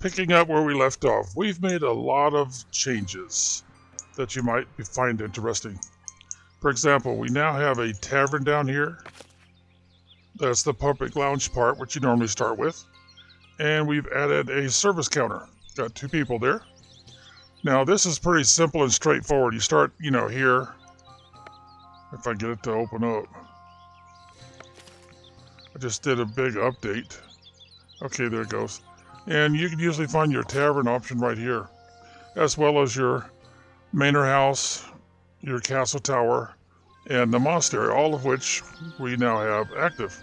Picking up where we left off, we've made a lot of changes that you might find interesting. For example, we now have a tavern down here. That's the public lounge part, which you normally start with. And we've added a service counter. Got 2 people there. Now, this is pretty simple and straightforward. You start, here. If I get it to open up. I just did a big update. Okay, there it goes. And you can usually find your tavern option right here, as well as your manor house, your castle tower, and the monastery, all of which we now have active.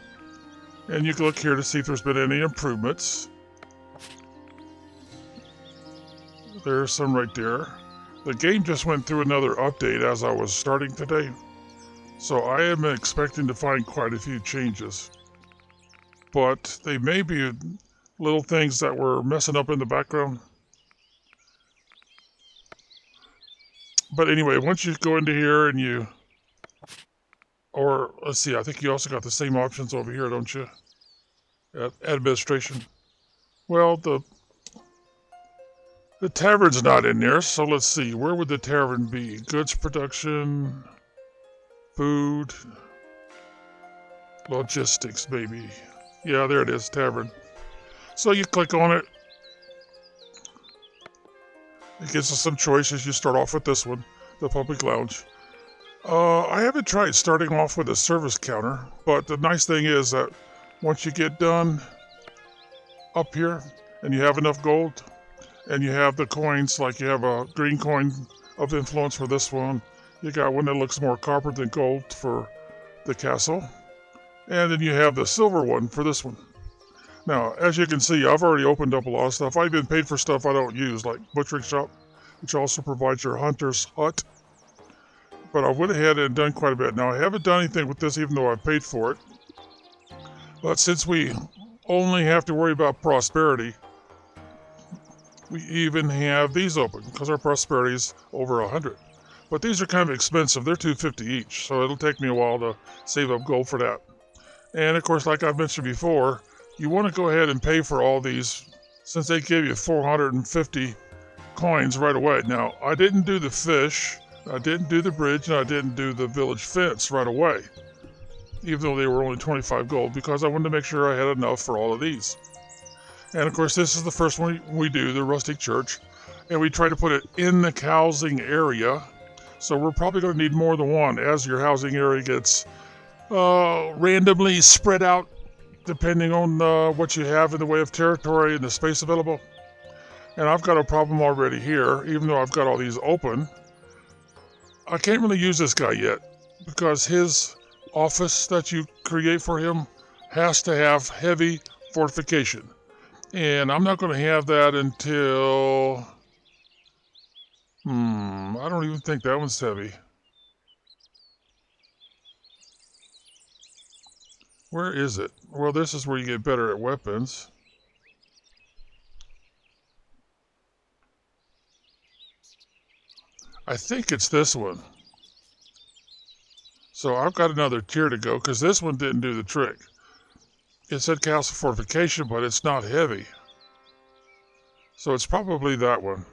And you can look here to see if there's been any improvements. There's some right there. The game just went through another update as I was starting today, so I am expecting to find quite a few changes. But they may be little things that were messing up in the background. But anyway, once you go into here and let's see, I think you also got the same options over here, don't you? At administration. Well, the tavern's not in there, so let's see, where would the tavern be? Goods production, food, logistics, maybe. Yeah, there it is, tavern. So you click on it. It gives us some choices. You start off with this one, the public lounge. I haven't tried starting off with a service counter, but the nice thing is that once you get done up here and you have enough gold and you have the coins, like you have a green coin of influence for this one, you got one that looks more copper than gold for the castle, and then you have the silver one for this one. Now, as you can see, I've already opened up a lot of stuff. I've been paid for stuff I don't use, like butchering shop, which also provides your hunter's hut. But I went ahead and done quite a bit. Now, I haven't done anything with this, even though I paid for it. But since we only have to worry about prosperity, we even have these open, because our prosperity is over 100. But these are kind of expensive. They're $250 each, so it'll take me a while to save up gold for that. And, of course, like I've mentioned before, you want to go ahead and pay for all these since they give you 450 coins right away. Now, I didn't do the fish, I didn't do the bridge, and I didn't do the village fence right away, even though they were only 25 gold, because I wanted to make sure I had enough for all of these. And of course, this is the first one we do, the rustic church, and we try to put it in the housing area. So we're probably going to need more than one as your housing area gets randomly spread out depending on what you have in the way of territory and the space available. And I've got a problem already here, even though I've got all these open. I can't really use this guy yet, because his office that you create for him has to have heavy fortification. And I'm not going to have that until... I don't even think that one's heavy. Where is it? Well, this is where you get better at weapons. I think it's this one. So I've got another tier to go, because this one didn't do the trick. It said castle fortification, but it's not heavy. So it's probably that one.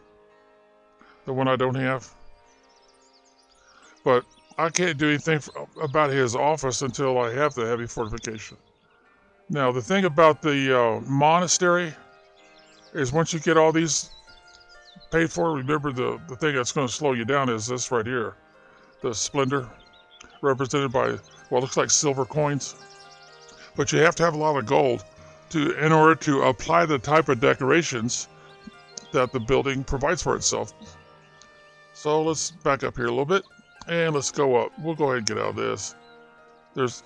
The one I don't have. But I can't do anything about his office until I have the heavy fortification. Now, the thing about the monastery is once you get all these paid for, remember the thing that's going to slow you down is this right here. The splendor, represented by what looks like silver coins. But you have to have a lot of gold in order to apply the type of decorations that the building provides for itself. So let's back up here a little bit. And let's go up. We'll go ahead and get out of this. This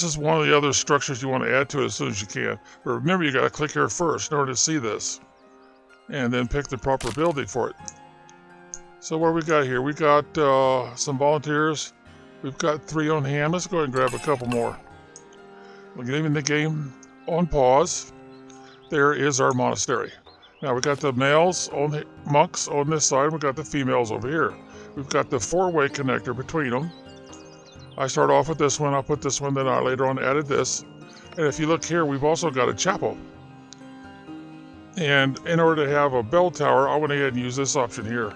is one of the other structures you want to add to it as soon as you can. But remember, you got to click here first in order to see this. And then pick the proper building for it. So what we got here? We got some volunteers. We've got 3 on hand. Let's go ahead and grab a couple more. We're leaving the game on pause. There is our monastery. Now we got the monks on this side. We got the females over here. We've got the 4-way connector between them. I start off with this one. I'll put this one, then I later on added this. And if you look here, we've also got a chapel. And in order to have a bell tower, I went ahead and used this option here.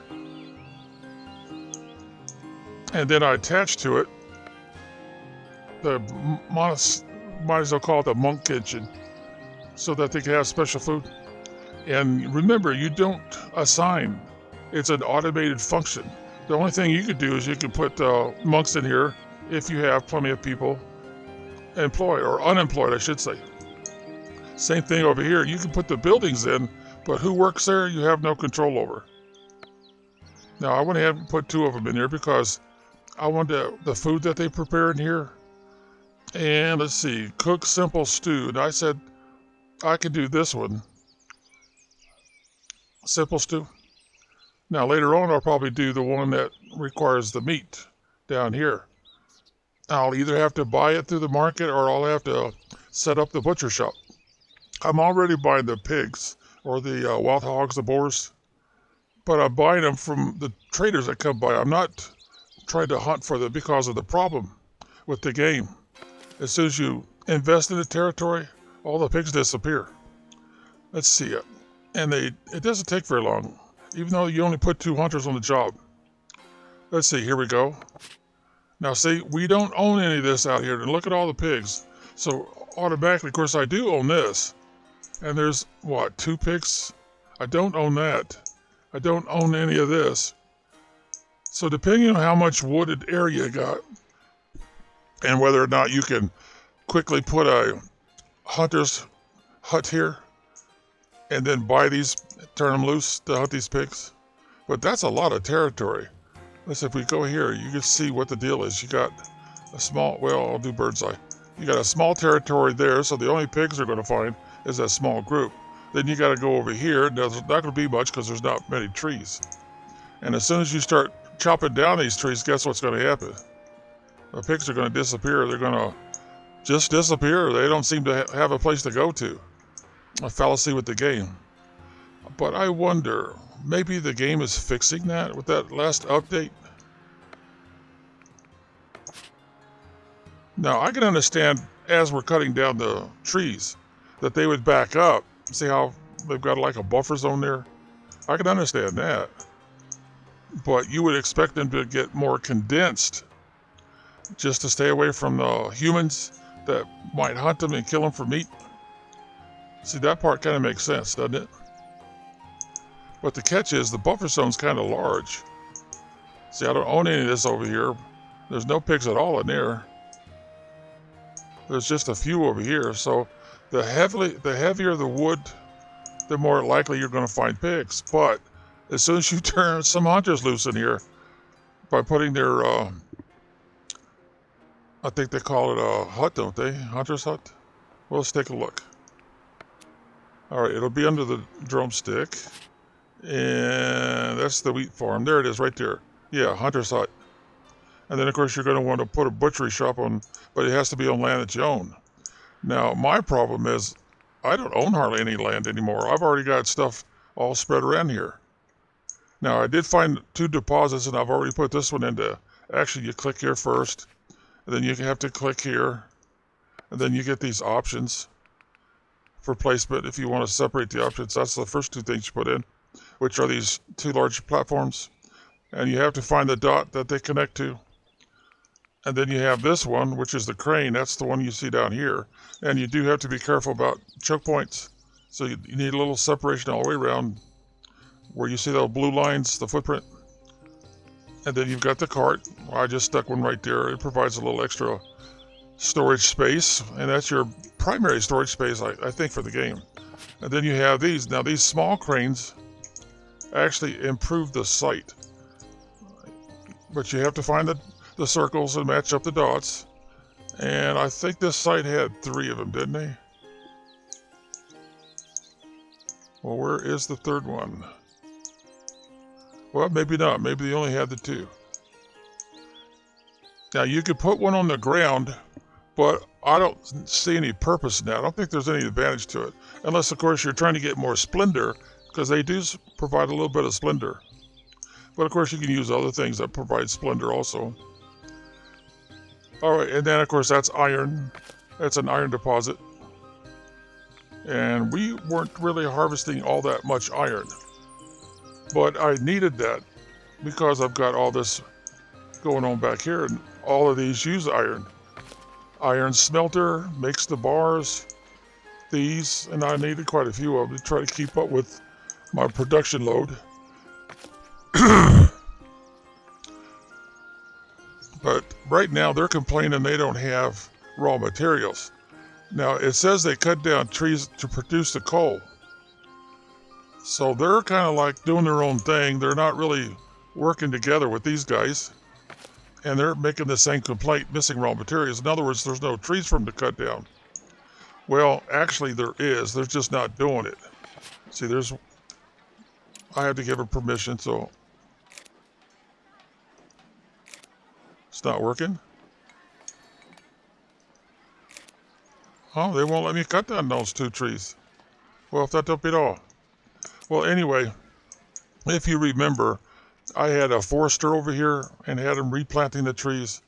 And then I attached to it the might as well call it the monk kitchen, so that they can have special food. And remember, you don't assign. It's an automated function. The only thing you could do is you can put monks in here if you have plenty of people employed, or unemployed, I should say. Same thing over here. You can put the buildings in, but who works there, you have no control over. Now, I went ahead and put 2 of them in here because I wanted the food that they prepare in here. And let's see, cook simple stew. And I said I could do this one, simple stew. Now, later on, I'll probably do the one that requires the meat down here. I'll either have to buy it through the market or I'll have to set up the butcher shop. I'm already buying the pigs or the wild hogs, the boars, but I'm buying them from the traders that come by. I'm not trying to hunt for them because of the problem with the game. As soon as you invest in the territory, all the pigs disappear. Let's see it. And it doesn't take very long, even though you only put 2 hunters on the job. Let's see, here we go. Now see, we don't own any of this out here, and look at all the pigs. So automatically, of course, I do own this. And there's, what, 2 pigs? I don't own that. I don't own any of this. So depending on how much wooded area you got, and whether or not you can quickly put a hunter's hut here, and then buy these, turn them loose to hunt these pigs. But that's a lot of territory. Let's, if we go here, you can see what the deal is. You got a small, well, I'll do bird's eye. You got a small territory there, so the only pigs they're going to find is that small group. Then you got to go over here. There's not going to be much because there's not many trees. And as soon as you start chopping down these trees, guess what's going to happen? The pigs are going to disappear. They're going to just disappear. They don't seem to have a place to go to. A fallacy with the game. But I wonder, maybe the game is fixing that with that last update? Now, I can understand as we're cutting down the trees that they would back up. See how they've got like a buffer zone there? I can understand that. But you would expect them to get more condensed just to stay away from the humans that might hunt them and kill them for meat. See, that part kind of makes sense, doesn't it? But the catch is the buffer zone's kind of large. See, I don't own any of this over here. There's no pigs at all in there. There's just a few over here. So the heavier the wood, the more likely you're going to find pigs. But as soon as you turn some hunters loose in here by putting their, I think they call it a hut, don't they? Hunter's hut? Well, let's take a look. All right, it'll be under the drumstick. And that's the wheat farm. There it is right there. Yeah, hunter's hut. And then, of course, you're going to want to put a butchery shop on, but it has to be on land that you own. Now, my problem is I don't own hardly any land anymore. I've already got stuff all spread around here. Now, I did find 2 deposits, and I've already put this one into, actually, you click here first, and then you have to click here, and then you get these options for placement if you want to separate the options. That's the first 2 things you put in, which are these 2 large platforms. And you have to find the dot that they connect to. And then you have this one, which is the crane. That's the one you see down here. And you do have to be careful about choke points. So you need a little separation all the way around where you see those blue lines, the footprint. And then you've got the cart. I just stuck one right there. It provides a little extra storage space. And that's your primary storage space, I think, for the game. And then you have these. Now, these small cranes actually improve the sight. But you have to find the circles and match up the dots. And I think this site had 3 of them, didn't they? Well, where is the 3rd one? Well, maybe not. Maybe they only had the 2. Now, you could put one on the ground, but I don't see any purpose in that. I don't think there's any advantage to it. Unless, of course, you're trying to get more splendor, because they do provide a little bit of splendor. But, of course, you can use other things that provide splendor also. All right, and then, of course, that's iron. That's an iron deposit. and we weren't really harvesting all that much iron. But I needed that because I've got all this going on back here, and all of these use iron. Iron smelter makes the bars, these, and I needed quite a few of them to try to keep up with my production load. But right now they're complaining they don't have raw materials. Now it says they cut down trees to produce the coal. So they're kind of like doing their own thing. They're not really working together with these guys. And they're making the same complaint, missing raw materials. In other words, there's no trees for them to cut down. Well, actually there is. They're just not doing it. See, I had to give her permission, so it's not working. Oh, they won't let me cut down those 2 trees. Well, if that don't beat all. Well, anyway, if you remember, I had a forester over here and had him replanting the trees.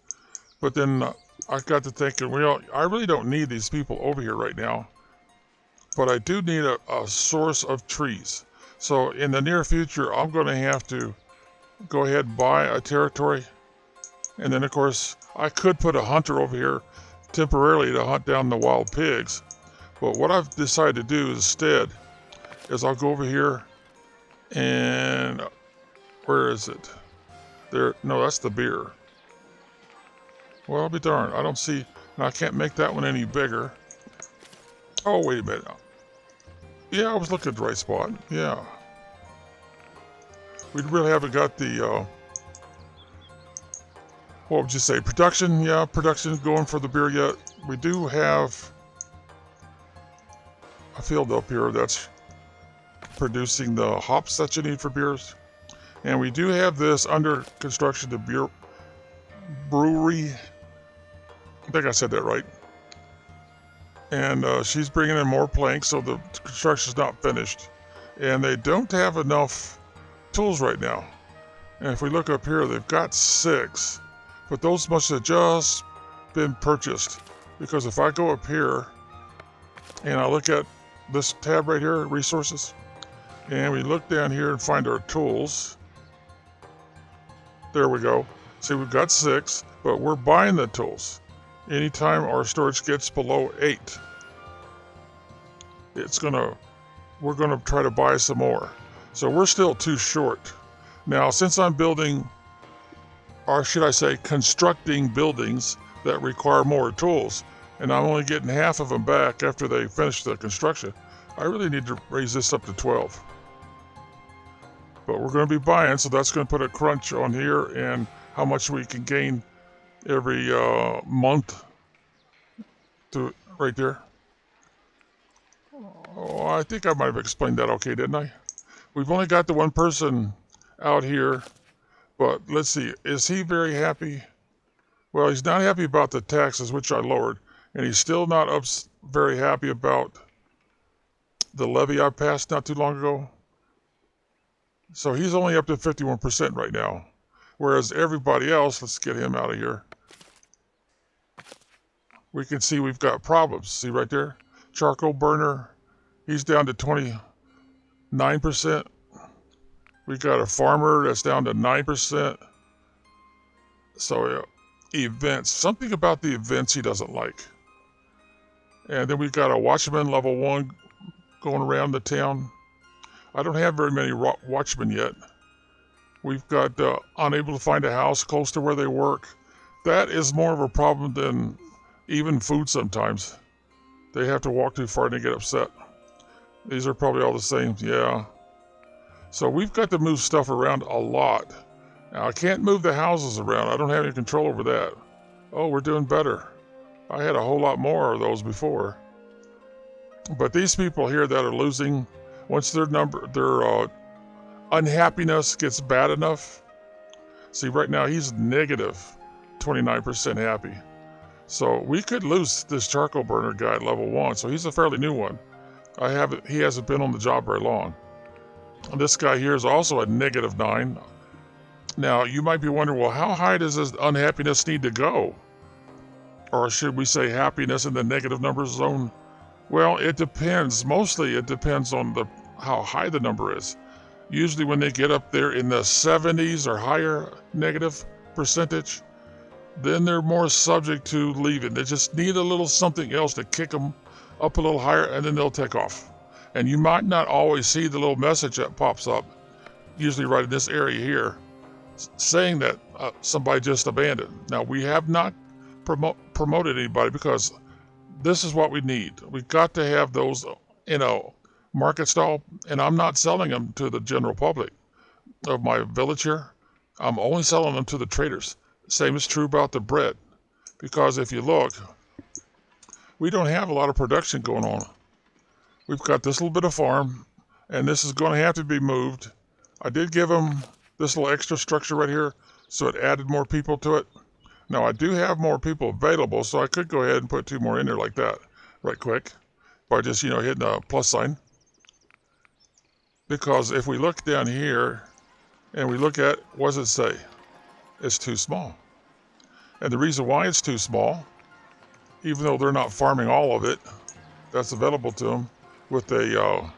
But then I got to thinking, well, I really don't need these people over here right now. But I do need a source of trees. So in the near future, I'm going to have to go ahead and buy a territory. And then, of course, I could put a hunter over here temporarily to hunt down the wild pigs. But what I've decided to do instead is I'll go over here and where is it? There, no, that's the beer. Well, I'll be darned. I don't see, I can't make that one any bigger. Oh, wait a minute. Yeah, I was looking at the right spot. Yeah. We really haven't got the, what would you say, production? Yeah, production going for the beer yet. We do have a field up here that's producing the hops that you need for beers. And we do have this under construction, the beer brewery. I think I said that right. And she's bringing in more planks, so the construction's not finished. And they don't have enough tools right now. And if we look up here, they've got 6. But those must have just been purchased. Because if I go up here and I look at this tab right here, resources, and we look down here and find our tools. There we go. See, we've got 6, but we're buying the tools. Anytime our storage gets below 8, we're gonna try to buy some more. So we're still too short. Now, since I'm building, or should I say constructing buildings that require more tools, and I'm only getting half of them back after they finish the construction, I really need to raise this up to 12. But we're going to be buying, so that's going to put a crunch on here and how much we can gain every month to right there. Oh, I think I might have explained that okay, didn't I? We've only got the one person out here, but let's see, is he very happy? Well, he's not happy about the taxes, which I lowered, and he's still not very happy about the levy I passed not too long ago. So he's only up to 51% right now. Whereas everybody else, let's get him out of here. We can see we've got problems. See right there? Charcoal burner, he's down to 29%. We got a farmer that's down to 9%. So events, something about the events he doesn't like. And then we've got a watchman level 1 going around the town. I don't have very many watchmen yet. We've got unable to find a house close to where they work. That is more of a problem than even food sometimes. They have to walk too far and they get upset. These are probably all the same, yeah. So we've got to move stuff around a lot. Now I can't move the houses around. I don't have any control over that. Oh, we're doing better. I had a whole lot more of those before. But these people here that are losing, once their unhappiness gets bad enough, see right now he's negative 29% happy. So we could lose this charcoal burner guy at level 1, so he's a fairly new one. He hasn't been on the job very long. And this guy here is also at negative 9. Now you might be wondering, well, how high does this unhappiness need to go? Or should we say happiness in the negative number zone? Well, it depends. Mostly it depends on how high the number is. Usually when they get up there in the 70s or higher negative percentage, then they're more subject to leaving. They just need a little something else to kick them up a little higher, and then they'll take off. And you might not always see the little message that pops up, usually right in this area here, saying that somebody just abandoned. Now, we have not promoted anybody because this is what we need. We've got to have those in a market stall, and I'm not selling them to the general public of my village here. I'm only selling them to the traders. Same is true about the bread, because if you look, we don't have a lot of production going on. We've got this little bit of farm, and this is going to have to be moved. I did give them this little extra structure right here, so it added more people to it. Now, I do have more people available, so I could go ahead and put 2 more in there like that, right quick, by just, hitting a plus sign. Because if we look down here, and we look at, what does it say? It's too small. And the reason why it's too small, even though they're not farming all of it, that's available to them with a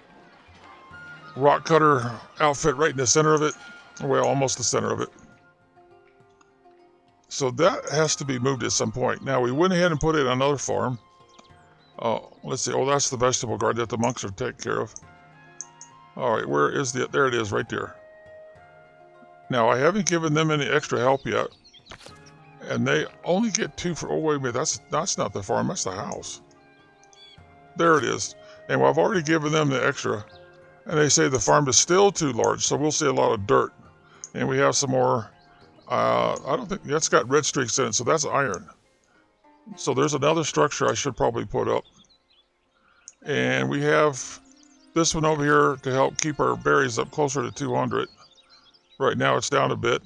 rock cutter outfit right in the center of it. Well, almost the center of it. So that has to be moved at some point. Now, we went ahead and put it on another farm. Let's see. Oh, that's the vegetable garden that the monks are taking care of. All right, where is there it is right there. Now, I haven't given them any extra help yet. And they only get 2 for, oh, wait a minute, that's not the farm, that's the house. There it is. And I've already given them the extra. And they say the farm is still too large, so we'll see a lot of dirt. And we have some more, I don't think, that's got red streaks in it, so that's iron. So there's another structure I should probably put up. And we have this one over here to help keep our berries up closer to 200. Right now it's down a bit.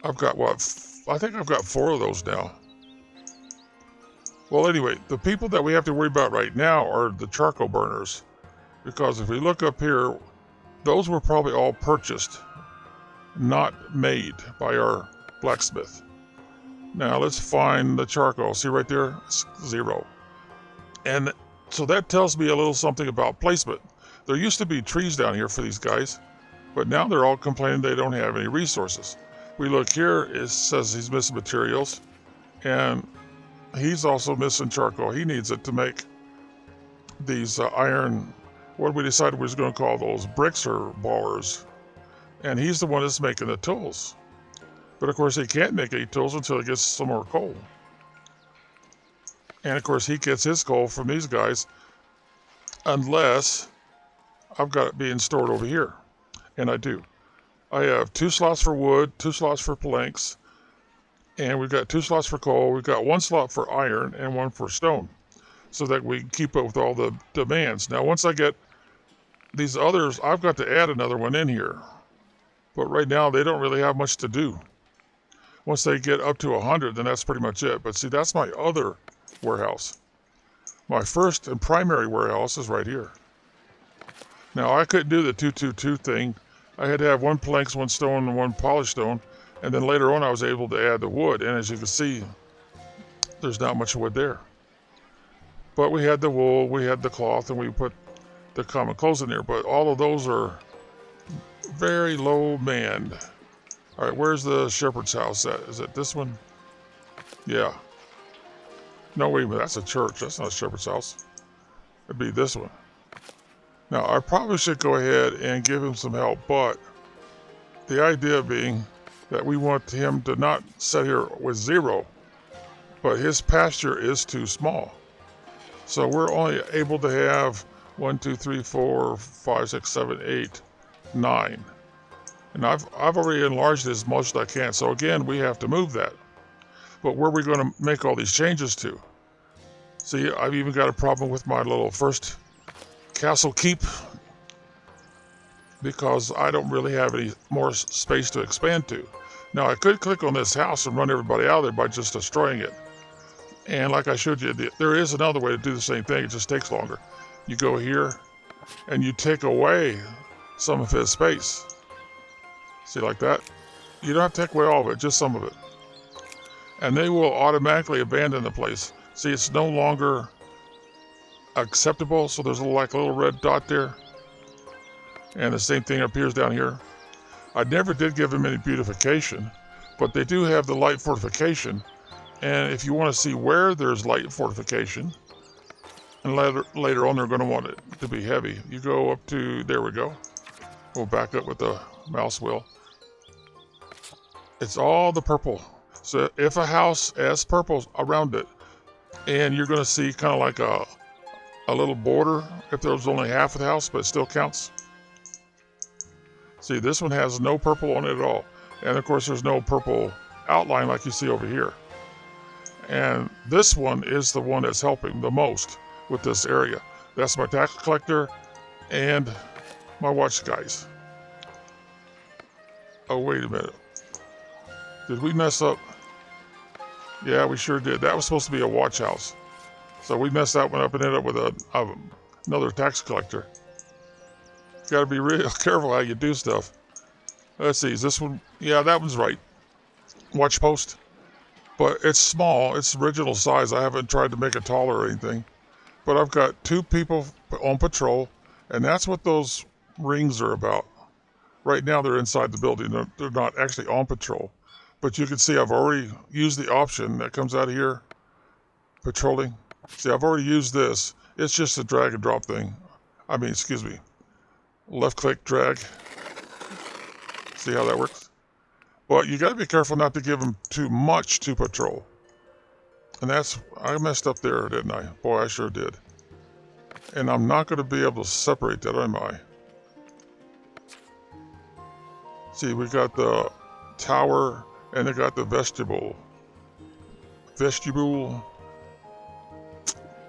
I've got I think I've got 4 of those now. Well, anyway, the people that we have to worry about right now are the charcoal burners. Because if we look up here, those were probably all purchased, not made by our blacksmith. Now let's find the charcoal. See right there? It's 0. And so that tells me a little something about placement. There used to be trees down here for these guys, but now they're all complaining they don't have any resources. We look here, it says he's missing materials, and he's also missing charcoal. He needs it to make these iron, what we decided we was going to call those, bricks or bars. And he's the one that's making the tools. But of course he can't make any tools until he gets some more coal. And of course he gets his coal from these guys, unless I've got it being stored over here. And I do. I have 2 slots for wood, 2 slots for planks, and we've got 2 slots for coal. We've got 1 slot for iron and 1 for stone, so that we can keep up with all the demands. Now, once I get these others, I've got to add another one in here. But right now, they don't really have much to do. Once they get up to 100, then that's pretty much it. But see, that's my other warehouse. My first and primary warehouse is right here. Now, I couldn't do the 222 thing. I had to have 1 planks, 1 stone, and 1 polished stone. And then later on, I was able to add the wood. And as you can see, there's not much wood there. But we had the wool, we had the cloth, and we put the common clothes in there. But all of those are very low manned. All right, where's the shepherd's house at? Is it this one? Yeah. No, wait a minute, that's a church. That's not a shepherd's house. It'd be this one. Now, I probably should go ahead and give him some help, but the idea being that we want him to not sit here with 0, but his pasture is too small. So we're only able to have 1, 2, 3, 4, 5, 6, 7, 8, 9. And I've already enlarged it as much as I can. So again, we have to move that. But where are we going to make all these changes to? See, I've even got a problem with my little first castle keep, because I don't really have any more space to expand to. Now, I could click on this house and run everybody out of there by just destroying it. And like I showed you, there is another way to do the same thing. It just takes longer. You go here and you take away some of his space. See, like that? You don't have to take away all of it, just some of it. And they will automatically abandon the place. See, it's no longer acceptable, so there's like a little red dot there. And the same thing appears down here. I never did give them any beautification, but they do have the light fortification. And if you want to see where there's light fortification, and later on they're going to want it to be heavy, you go up to, there we go. We'll back up with the mouse wheel. It's all the purple. So if a house has purple around it, and you're going to see kind of like a little border, if there's only half of the house, but it still counts. See, this one has no purple on it at all. And of course, there's no purple outline like you see over here. And this one is the one that's helping the most with this area. That's my tax collector and my watch guys. Oh, wait a minute. Did we mess up? Yeah, we sure did. That was supposed to be a watch house. So we messed that one up and ended up with another tax collector. You gotta be real careful how you do stuff. Let's see, is this one? Yeah, that one's right. Watch post. But it's small, it's original size. I haven't tried to make it taller or anything. But I've got 2 people on patrol, and that's what those rings are about. Right now they're inside the building. They're not actually on patrol. But you can see I've already used the option that comes out of here. Patrolling. See, I've already used this. It's just a drag and drop thing. Excuse me. Left click, drag. See how that works? But you got to be careful not to give them too much to patrol. And I messed up there, didn't I? Boy, I sure did. And I'm not going to be able to separate that, am I? See, we got the tower and they got the vestibule.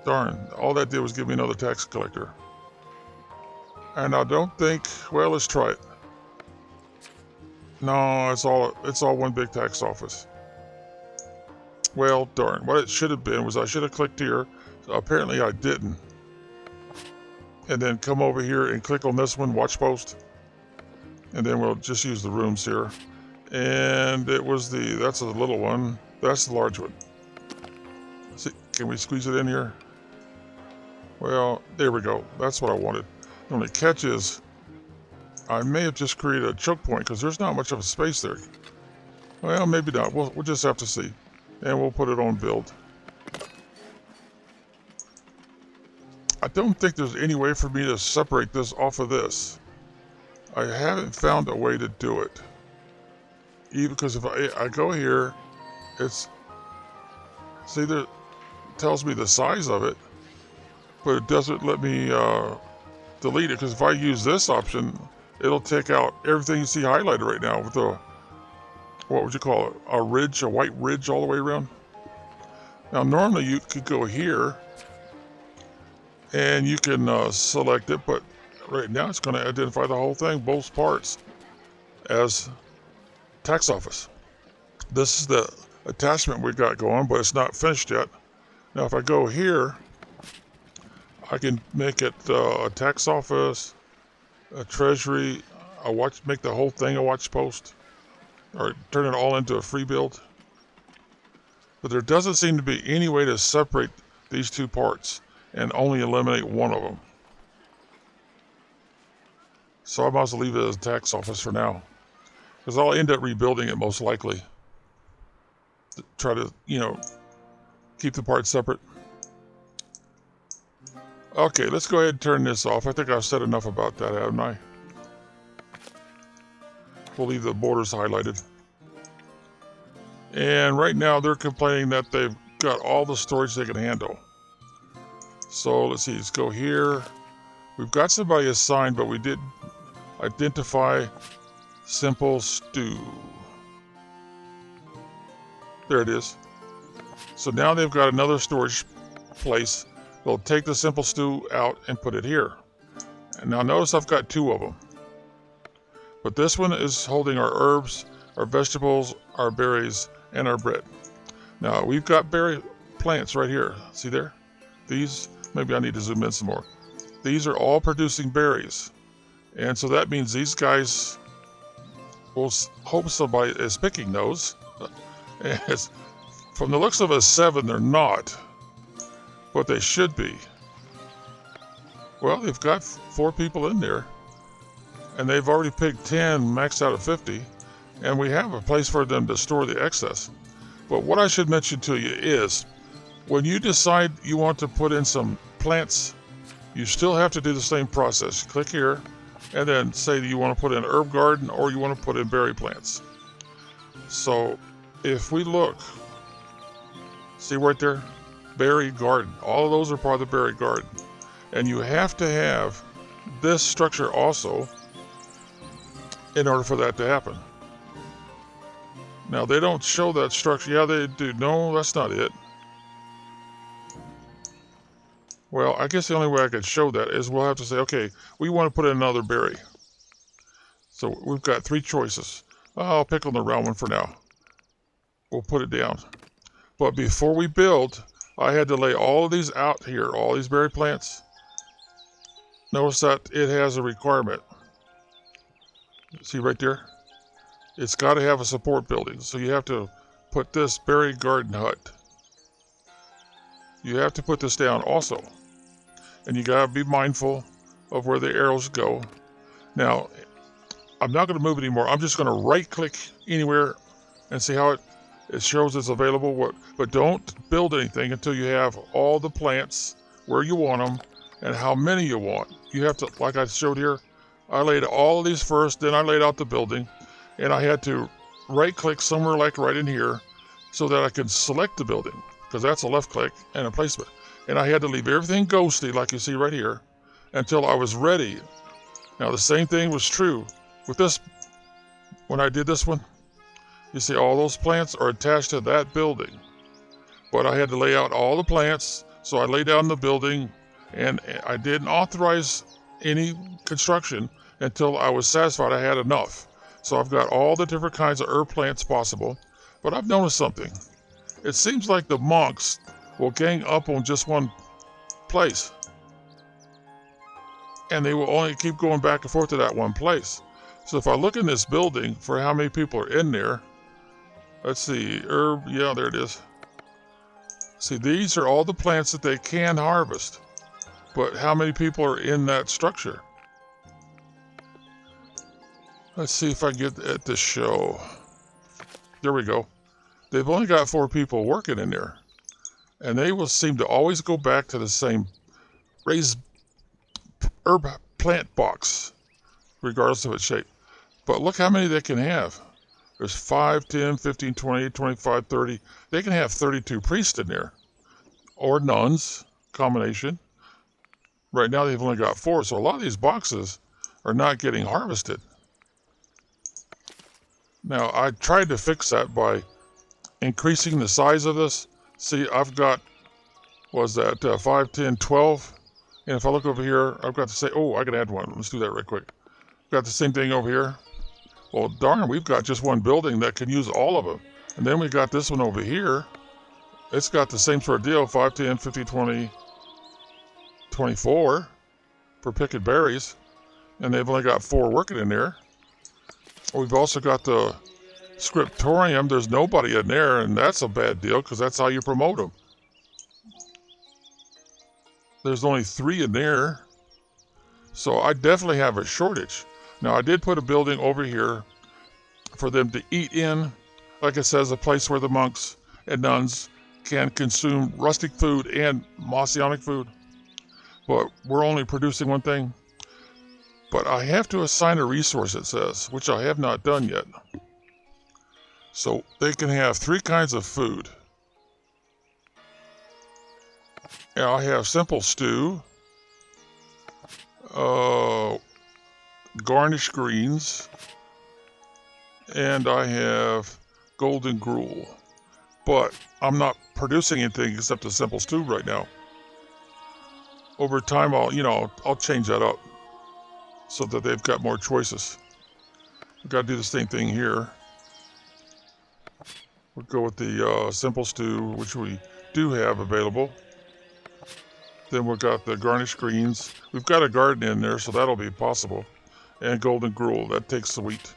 Darn, all that did was give me another tax collector. And I don't think, well, let's try it. No, it's all one big tax office. Well, darn, what it should have been was I should have clicked here. So apparently I didn't. And then come over here and click on this one, watch post. And then we'll just use the rooms here. And it was that's a little one. That's the large one. See, can we squeeze it in here? Well, there we go. That's what I wanted. The only catch is I may have just created a choke point because there's not much of a space there. Well, maybe not. We'll just have to see. And we'll put it on build. I don't think there's any way for me to separate this off of this. I haven't found a way to do it. Even because if I go here, it tells me the size of it, but it doesn't let me delete it, because if I use this option, it'll take out everything you see highlighted right now with what would you call it, a white ridge all the way around. Now normally you could go here and you can select it, but right now it's going to identify the whole thing, both parts, as tax office. This is the attachment we got going, but it's not finished yet. Now if I go here, I can make it a tax office, a treasury, make the whole thing a watch post, or turn it all into a free build. But there doesn't seem to be any way to separate these 2 parts and only eliminate one of them. So I might as well leave it as a tax office for now, because I'll end up rebuilding it most likely. Try to, keep the parts separate. Okay, let's go ahead and turn this off. I think I've said enough about that, haven't I? We'll leave the borders highlighted. And right now they're complaining that they've got all the storage they can handle. So let's see, let's go here. We've got somebody assigned, but we did identify simple stew. There it is. So now they've got another storage place. They'll take the simple stew out and put it here. And now notice I've got 2 of them. But this one is holding our herbs, our vegetables, our berries, and our bread. Now we've got berry plants right here. See there? These, maybe I need to zoom in some more. These are all producing berries. And so that means these guys, will hope somebody is picking those. From the looks of a 7, they're not. but they should be. Well, they've got 4 people in there, and they've already picked 10 maxed out of 50, and we have a place for them to store the excess. But what I should mention to you is, when you decide you want to put in some plants, you still have to do the same process. Click here, and then say that you want to put in herb garden or you want to put in berry plants. So if we look, see right there, berry garden. All of those are part of the berry garden. And you have to have this structure also in order for that to happen. Now, they don't show that structure. Yeah, they do. No, that's not it. Well, I guess the only way I could show that is we'll have to say, okay, we want to put in another berry. So we've got 3 choices. I'll pick on the round one for now. We'll put it down. But before we build, I had to lay all of these out here, all these berry plants. Notice that it has a requirement. See right there? It's got to have a support building. So you have to put this berry garden hut. You have to put this down also. And you got to be mindful of where the arrows go. Now, I'm not going to move anymore. I'm just going to right click anywhere and see how it shows it's available. But don't build anything until you have all the plants where you want them and how many you want. You have to, like I showed here, I laid all of these first, then I laid out the building, and I had to right click somewhere like right in here so that I could select the building, because that's a left click and a placement. And I had to leave everything ghosty like you see right here until I was ready. Now the same thing was true with this. When I did this one, you see all those plants are attached to that building. But I had to lay out all the plants, so I laid down the building, and I didn't authorize any construction until I was satisfied I had enough. So I've got all the different kinds of herb plants possible. But I've noticed something. It seems like the monks will gang up on just one place. And they will only keep going back and forth to that one place. So if I look in this building for how many people are in there, let's see, herb, yeah, there it is. See, these are all the plants that they can harvest. But how many people are in that structure? Let's see if I get it to show. There we go. They've only got 4 people working in there. And they will seem to always go back to the same raised herb plant box, regardless of its shape. But look how many they can have. There's 5, 10, 15, 20, 25, 30. They can have 32 priests in there. Or nuns, combination. Right now they've only got 4, so a lot of these boxes are not getting harvested. Now, I tried to fix that by increasing the size of this. See, I've got, was that 5, 10, 12? And if I look over here, I've got to say, oh, I can add one. Let's do that right quick. Got the same thing over here. Well, darn, we've got just one building that can use all of them. And then we got this one over here. It's got the same sort of deal, 5, 10, 15, 20, 24 for picking berries. And they've only got 4 working in there. We've also got the scriptorium. There's nobody in there, and that's a bad deal because that's how you promote them. There's only 3 in there. So I definitely have a shortage. Now, I did put a building over here for them to eat in. Like it says, a place where the monks and nuns can consume rustic food and Messianic food. But we're only producing one thing. But I have to assign a resource, it says, which I have not done yet. So they can have 3 kinds of food. And I have simple stew, garnished greens, and I have golden gruel. But I'm not producing anything except a simple stew right now. Over time, I'll change that up so that they've got more choices. We've got to do the same thing here. We'll go with the simple stew, which we do have available. Then we've got the garnished greens. We've got a garden in there, so that'll be possible. And golden gruel, that takes the wheat.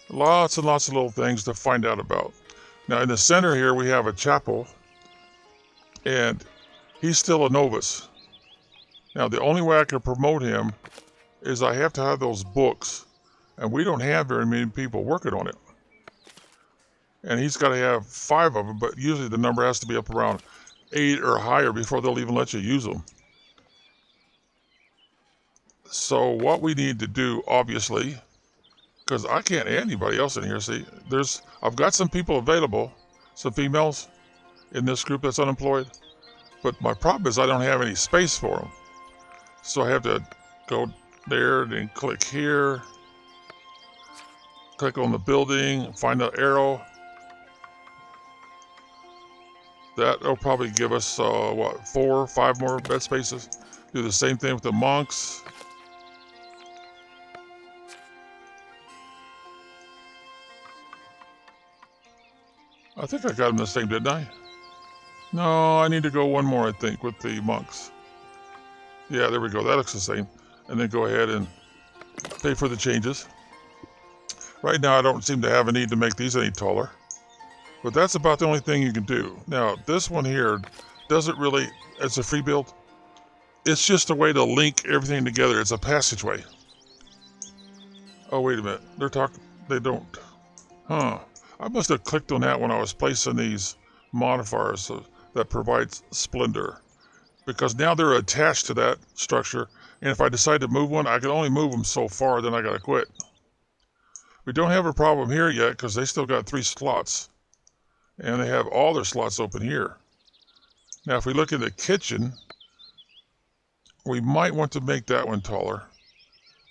Lots and lots of little things to find out about. Now in the center here we have a chapel, and he's still a novice. Now, the only way I can promote him is I have to have those books, and we don't have very many people working on it. And he's got to have 5 of them, but usually the number has to be up around 8 or higher before they'll even let you use them. So what we need to do, obviously, because I can't add anybody else in here. See, I've got some people available, some females in this group that's unemployed, but my problem is I don't have any space for them. So I have to go there, then click here, click on the building, find the arrow. That'll probably give us, 4 or 5 more bed spaces. Do the same thing with the monks. I think I got them the same, didn't I? No, I need to go one more, I think, with the monks. Yeah, there we go. That looks the same. And then go ahead and pay for the changes. Right now, I don't seem to have a need to make these any taller. But that's about the only thing you can do. Now, this one here doesn't really, it's a free build. It's just a way to link everything together. It's a passageway. Oh, wait a minute. They don't. Huh. I must have clicked on that when I was placing these modifiers that provides splendor. Because now they're attached to that structure. And if I decide to move one, I can only move them so far, then I gotta quit. We don't have a problem here yet because they still got 3 slots. And they have all their slots open here. Now, if we look at the kitchen, we might want to make that one taller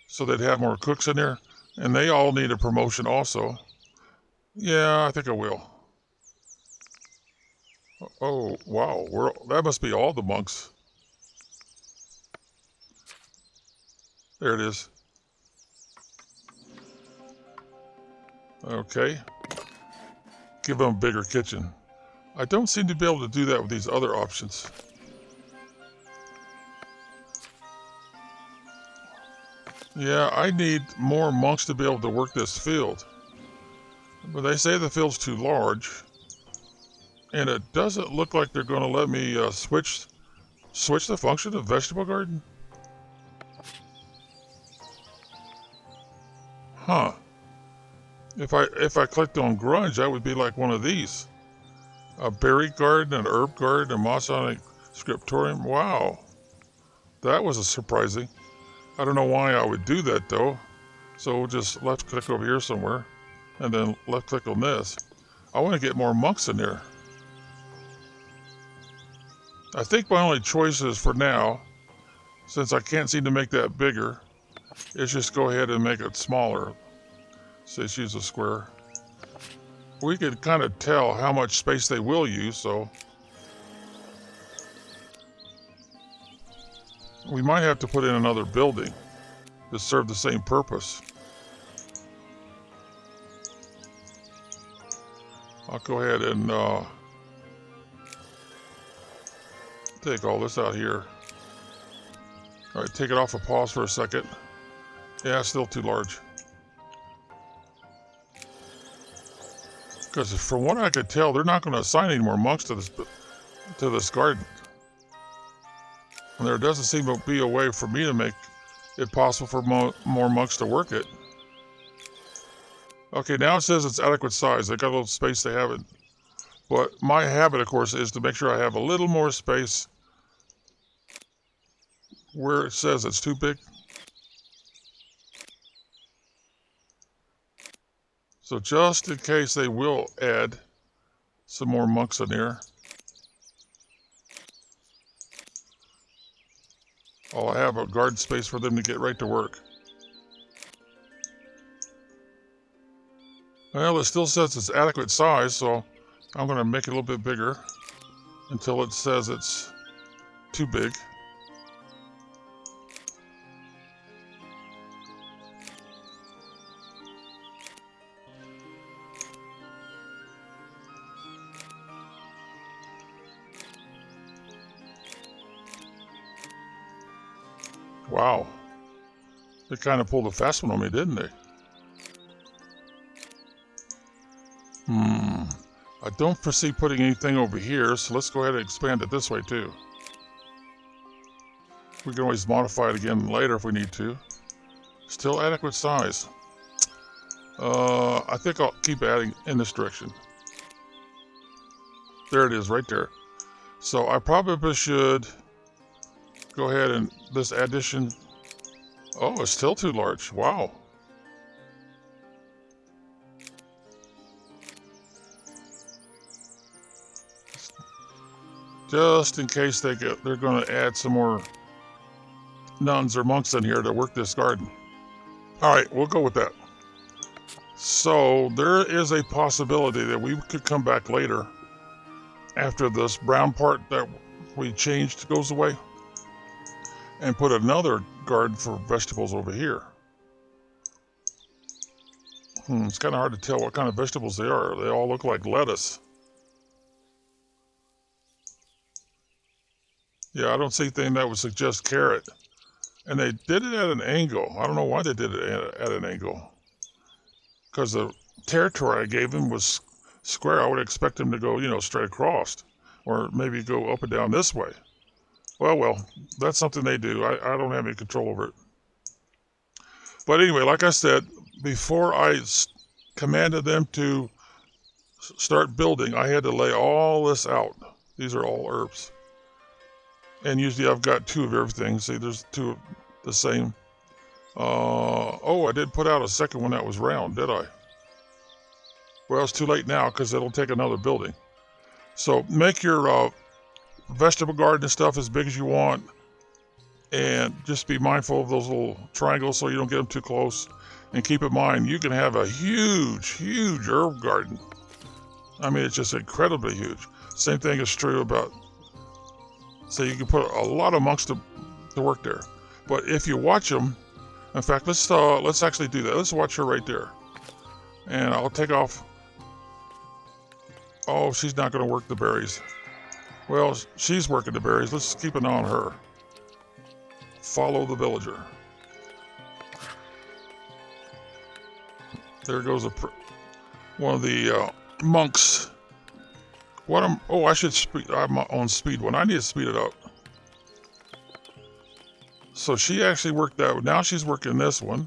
so they'd have more cooks in there. And they all need a promotion also. Yeah, I think I will. Oh, wow. That must be all the monks. There it is. Okay. Give them a bigger kitchen. I don't seem to be able to do that with these other options. Yeah, I need more monks to be able to work this field. But they say the field's too large. And it doesn't look like they're going to let me switch the function of vegetable garden. Huh. If I clicked on grunge, that would be like one of these. A berry garden, an herb garden, a Masonic scriptorium. Wow. That was surprising. I don't know why I would do that though. So we'll just left click over here somewhere and then left click on this. I want to get more monks in there. I think my only choices for now, since I can't seem to make that bigger, is just go ahead and make it smaller. So let's use a square. We could kind of tell how much space they will use, so we might have to put in another building to serve the same purpose. I'll go ahead and take all this out here. All right, take it off a pause for a second. Yeah, still too large. Because from what I could tell, they're not going to assign any more monks to this garden. And there doesn't seem to be a way for me to make it possible for more monks to work it. Okay, now it says it's adequate size. They got a little space to have it. But my habit, of course, is to make sure I have a little more space where it says it's too big. So just in case they will add some more monks in there, I'll have a garden space for them to get right to work. Well, it still says it's adequate size, so I'm going to make it a little bit bigger until it says it's too big. Wow. They kind of pulled a fast one on me, didn't they? I don't foresee putting anything over here, so let's go ahead and expand it this way too. We can always modify it again later if we need to. Still adequate size. I think I'll keep adding in this direction. There it is, right there. So I probably should go ahead and this addition. Oh, it's still too large. Wow. Just in case they're going to add some more nuns or monks in here to work this garden. All right, we'll go with that. So there is a possibility that we could come back later after this brown part that we changed goes away and put another garden for vegetables over here. It's kind of hard to tell what kind of vegetables they are. They all look like lettuce. Yeah, I don't see anything that would suggest carrot. And they did it at an angle. I don't know why they did it at an angle. Because the territory I gave them was square. I would expect them to go, straight across. Or maybe go up and down this way. Well, that's something they do. I don't have any control over it. But anyway, like I said, before I commanded them to start building, I had to lay all this out. These are all herbs. And usually I've got 2 of everything. See, there's 2 of the same. I did put out a second one that was round, did I? Well, it's too late now because it'll take another building. So make your vegetable garden and stuff as big as you want. And just be mindful of those little triangles so you don't get them too close. And keep in mind, you can have a huge, huge herb garden. I mean, it's just incredibly huge. Same thing is true about... So you can put a lot of monks to work there. But if you watch them, in fact, let's actually do that. Let's watch her right there. And I'll take off. Oh, she's not going to work the berries. Well, she's working the berries. Let's keep an eye on her. Follow the villager. There goes one of the monks. I should speed. I'm on speed 1. I need to speed it up. So she actually worked that. Now she's working this one.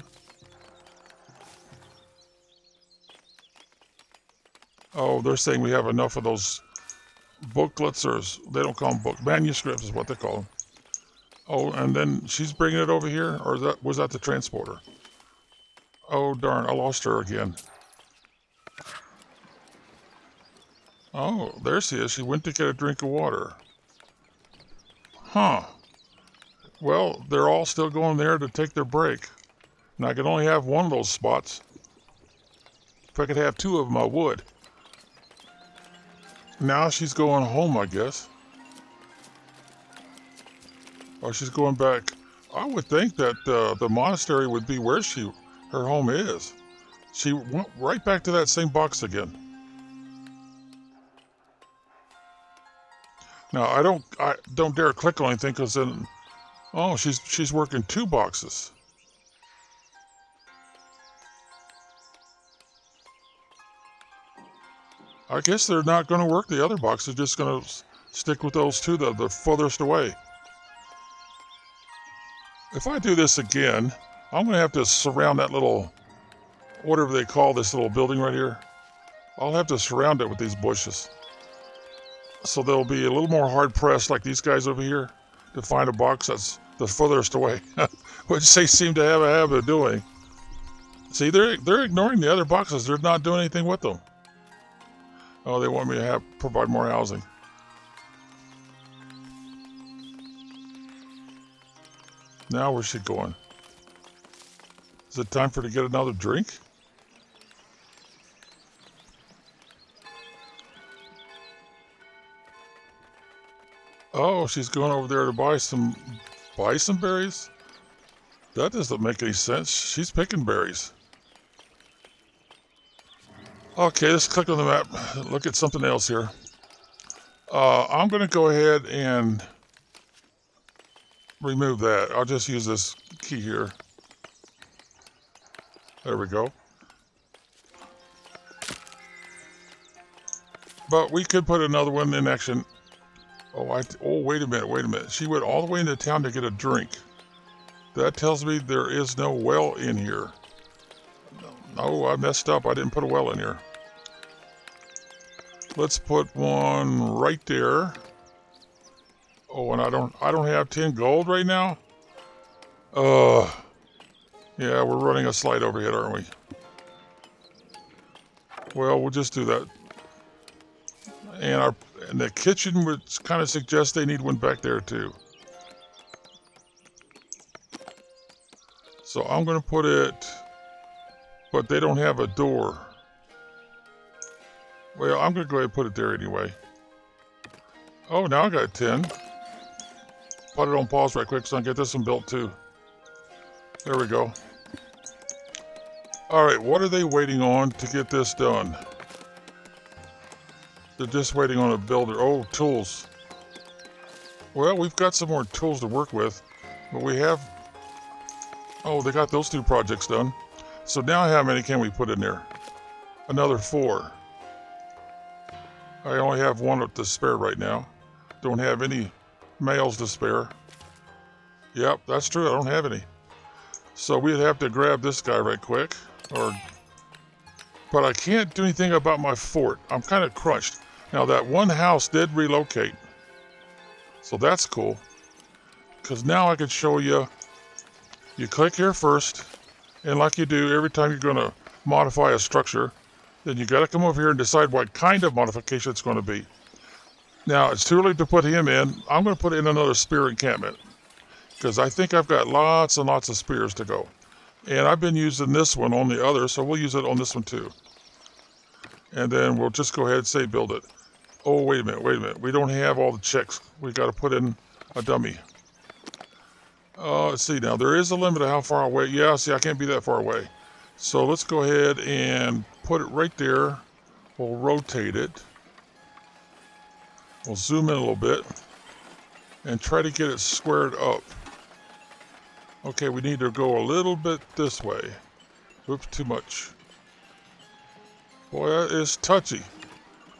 Oh, they're saying we have enough of those booklets, or they don't call them manuscripts is what they call them. Oh, and then she's bringing it over here, or was that the transporter? Oh, darn, I lost her again. Oh, there she is. She went to get a drink of water. Huh. Well, they're all still going there to take their break. And I can only have one of those spots. If I could have 2 of them, I would. Now she's going home, I guess. Or she's going back. I would think that the monastery would be where her home is. She went right back to that same box again. Now I don't dare click on anything because then, oh, she's working 2 boxes. I guess they're not going to work the other box. They're just going to stick with those 2 that are the furthest away. If I do this again, I'm going to have to surround that little, whatever they call this little building right here. I'll have to surround it with these bushes. So they'll be a little more hard-pressed, like these guys over here, to find a box that's the furthest away, which they seem to have a habit of doing. See, they're ignoring the other boxes. They're not doing anything with them. Oh, they want me to provide more housing. Now where's she going? Is it time for her to get another drink? Oh, she's going over there to buy some berries? That doesn't make any sense. She's picking berries. Okay, let's click on the map. Look at something else here. I'm going to go ahead and remove that. I'll just use this key here. There we go. But we could put another one in action. Oh, wait a minute. She went all the way into town to get a drink. That tells me there is no well in here. No, I messed up. I didn't put a well in here. Let's put one right there. Oh, and I don't have 10 gold right now? Yeah, we're running a slight overhead, aren't we? Well, we'll just do that. And the kitchen would kind of suggest they need one back there too. So I'm going to put it, but they don't have a door. Well, I'm going to go ahead and put it there anyway. Oh, now I got 10. Put it on pause right quick so I can get this one built too. There we go. All right, what are they waiting on to get this done? They're just waiting on a builder. Oh, tools. Well, we've got some more tools to work with, but we have... Oh, they got those 2 projects done. So now how many can we put in there? Another 4. I only have 1 to spare right now. Don't have any males to spare. Yep, that's true. I don't have any. So we'd have to grab this guy right quick. But I can't do anything about my fort. I'm kind of crushed. Now that one house did relocate. So that's cool. Because now I can show you. You click here first. And like you do every time you're going to modify a structure, then you got to come over here and decide what kind of modification it's going to be. Now it's too early to put him in. I'm going to put in another spear encampment. Because I think I've got lots and lots of spears to go. And I've been using this one on the other, so we'll use it on this one too. And then we'll just go ahead and say build it. Oh, wait a minute. We don't have all the checks. We've got to put in a dummy. Let's see now. There is a limit of how far away. Yeah, see, I can't be that far away. So let's go ahead and put it right there. We'll rotate it. We'll zoom in a little bit. And try to get it squared up. Okay, we need to go a little bit this way. Oops, too much. Boy, that is touchy.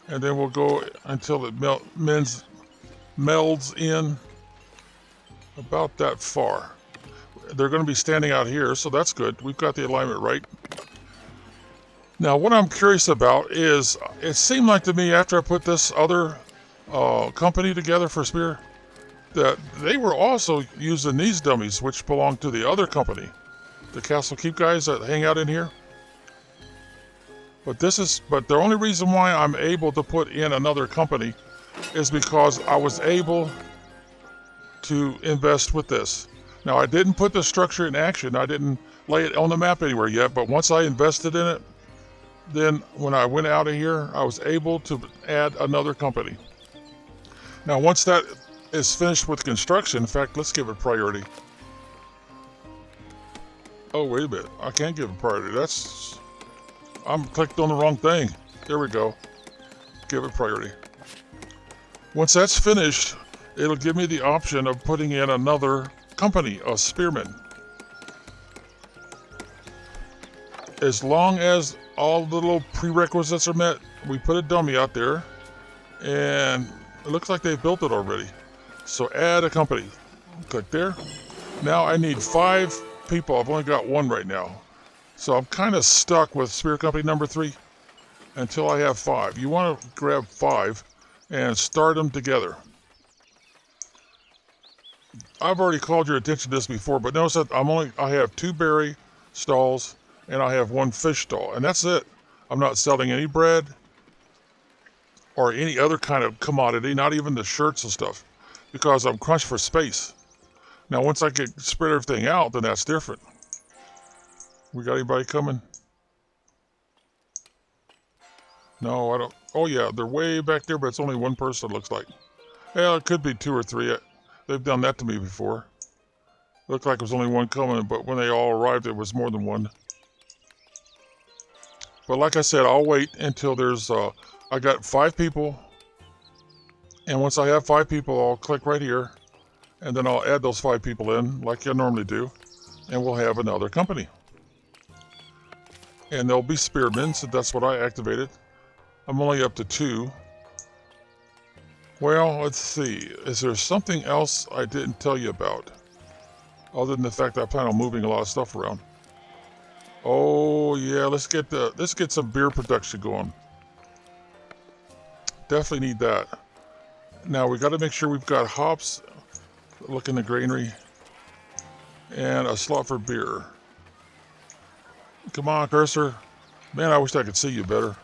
And then we'll go until it melds in about that far. They're going to be standing out here, so that's good. We've got the alignment right. Now, what I'm curious about is, it seemed like to me after I put this other company together for Spear, that they were also using these dummies, which belong to the other company, the Castle Keep guys that hang out in here. But the only reason why I'm able to put in another company is because I was able to invest with this. Now, I didn't put the structure in action. I didn't lay it on the map anywhere yet, but once I invested in it, then when I went out of here, I was able to add another company. Now, once that is finished with construction, in fact, let's give it priority. Oh, wait a minute. I can't give it priority. I'm clicked on the wrong thing. There we go. Give it priority. Once that's finished, it'll give me the option of putting in another company, a spearman. As long as all the little prerequisites are met, we put a dummy out there, and it looks like they've built it already. So add a company. Click there. Now I need 5 people. I've only got 1 right now. So I'm kind of stuck with Spear Company number 3 until I have 5. You want to grab 5 and start them together. I've already called your attention to this before, but notice that I have 2 berry stalls and I have 1 fish stall, and that's it. I'm not selling any bread or any other kind of commodity, not even the shirts and stuff, because I'm crunched for space. Now, once I get spread everything out, then that's different. We got anybody coming? No, I don't. Oh, yeah, they're way back there, but it's only 1 person, it looks like. Yeah, it could be 2 or 3. They've done that to me before. Looked like it was only 1 coming, but when they all arrived, it was more than 1. But like I said, I'll wait until there's, I got 5 people. And once I have 5 people, I'll click right here. And then I'll add those 5 people in, like I normally do. And we'll have another company. And they'll be spearmen, so that's what I activated. I'm only up to 2. Well, let's see. Is there something else I didn't tell you about? Other than the fact that I plan on moving a lot of stuff around. Oh yeah, let's get some beer production going. Definitely need that. Now we got to make sure we've got hops. Look in the granary. And a slot for beer. Come on, cursor. Man, I wish I could see you better.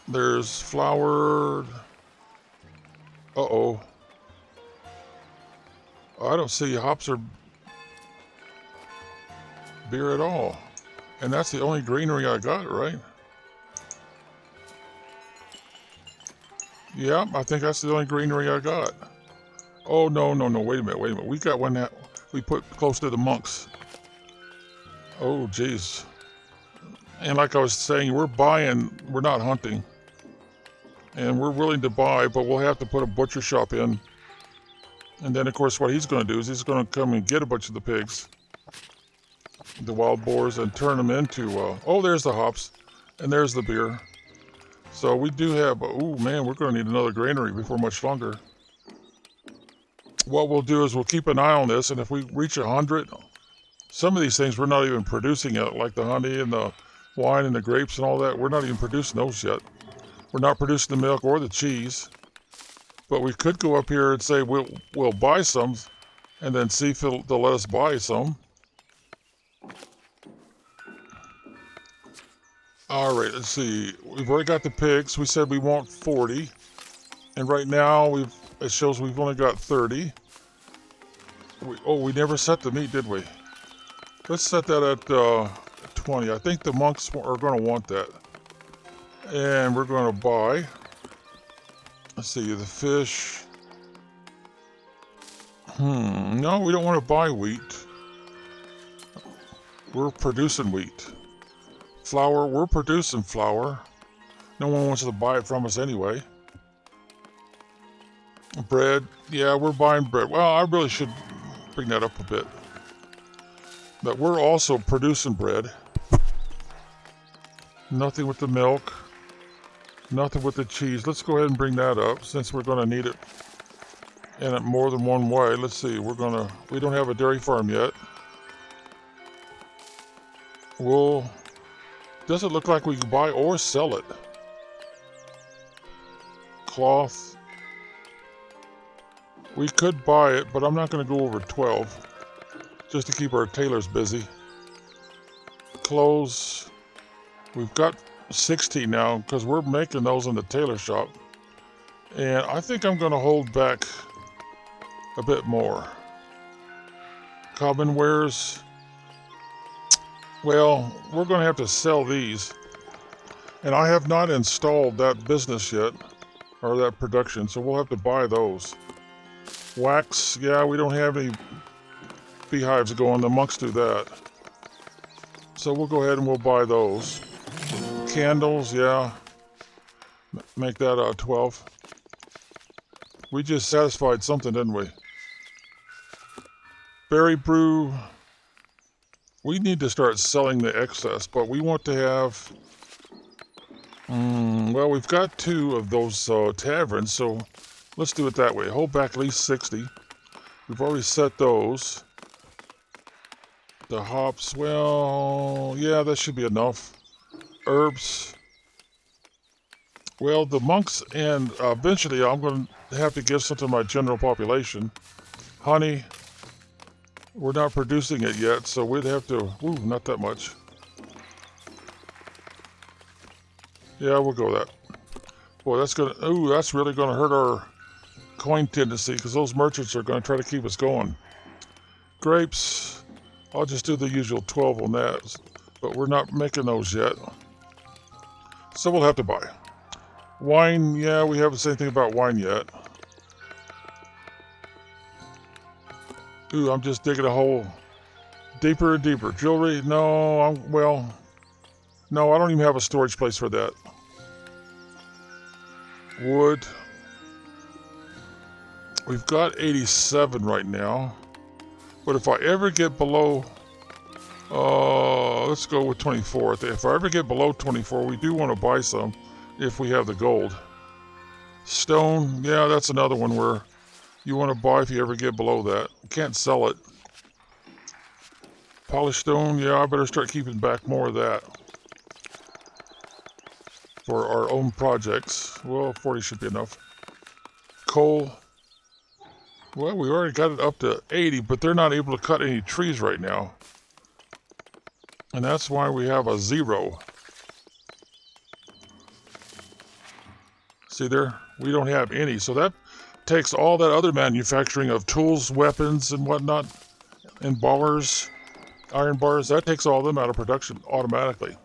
There's flour. Uh-oh. I don't see hops or beer at all. And that's the only granary I got, right? Yeah, I think that's the only granary I got. Oh, no, wait a minute. We got one that we put close to the monks. Oh, jeez. And like I was saying, we're buying, we're not hunting. And we're willing to buy, but we'll have to put a butcher shop in. And then, of course, what he's going to do is he's going to come and get a bunch of the pigs, the wild boars, and turn them into, oh, there's the hops, and there's the beer. So we do have, oh man, we're going to need another granary before much longer. What we'll do is we'll keep an eye on this, and if we reach 100, some of these things we're not even producing yet, like the honey and the wine and the grapes and all that. We're not even producing those yet. We're not producing the milk or the cheese. But we could go up here and say we'll buy some, and then see if they'll let us buy some. All right, let's see. We've already got the pigs. We said we want 40, and right now it shows we've only got 30. We never set the meat, did we? Let's set that at 20. I think the monks are going to want that, and we're going to buy. Let's see, the fish. No, we don't want to buy wheat. We're producing wheat. Flour, we're producing flour. No one wants to buy it from us anyway. Bread, yeah, we're buying bread. Well, I really should bring that up a bit. But we're also producing bread. Nothing with the milk. Nothing with the cheese. Let's go ahead and bring that up since we're going to need it in more than one way. Let's see. We don't have a dairy farm yet. Wool. Doesn't look like we can buy or sell it. Cloth. We could buy it, but I'm not going to go over 12 just to keep our tailors busy. Clothes. We've got 16 now because we're making those in the tailor shop, and I think I'm going to hold back a bit more. Common wares, well, we're going to have to sell these, and I have not installed that business yet, or that production, so we'll have to buy those. Wax, yeah, we don't have any beehives going. The monks do that, so we'll go ahead and we'll buy those. Candles, yeah. Make that 12. We just satisfied something, didn't we? Berry brew. We need to start selling the excess, but we want to have... well, we've got 2 of those taverns, so let's do it that way. Hold back at least 60. We've already set those. The hops, well, yeah, that should be enough. Herbs. Well, the monks, and eventually I'm going to have to give some to my general population. Honey. We're not producing it yet, so we'd have to... Ooh, not that much. Yeah, we'll go that. Boy, that's gonna... Ooh, that's really going to hurt our coin tendency, because those merchants are going to try to keep us going. Grapes. I'll just do the usual 12 on that, but we're not making those yet. So we'll have to buy. Wine, yeah, we haven't said anything about wine yet. Ooh, I'm just digging a hole deeper and deeper. Jewelry, no, no, I don't even have a storage place for that. Wood. We've got 87 right now. But if I ever get below, let's go with 24. If I ever get below 24, we do want to buy some if we have the gold. Stone, yeah, that's another one where you want to buy if you ever get below that. You can't sell it. Polished stone, yeah, I better start keeping back more of that for our own projects. Well, 40 should be enough. Coal, well, we already got it up to 80, but they're not able to cut any trees right now. And that's why we have a 0. See there? We don't have any. So that takes all that other manufacturing of tools, weapons, and whatnot, and bars, iron bars, that takes all them out of production automatically.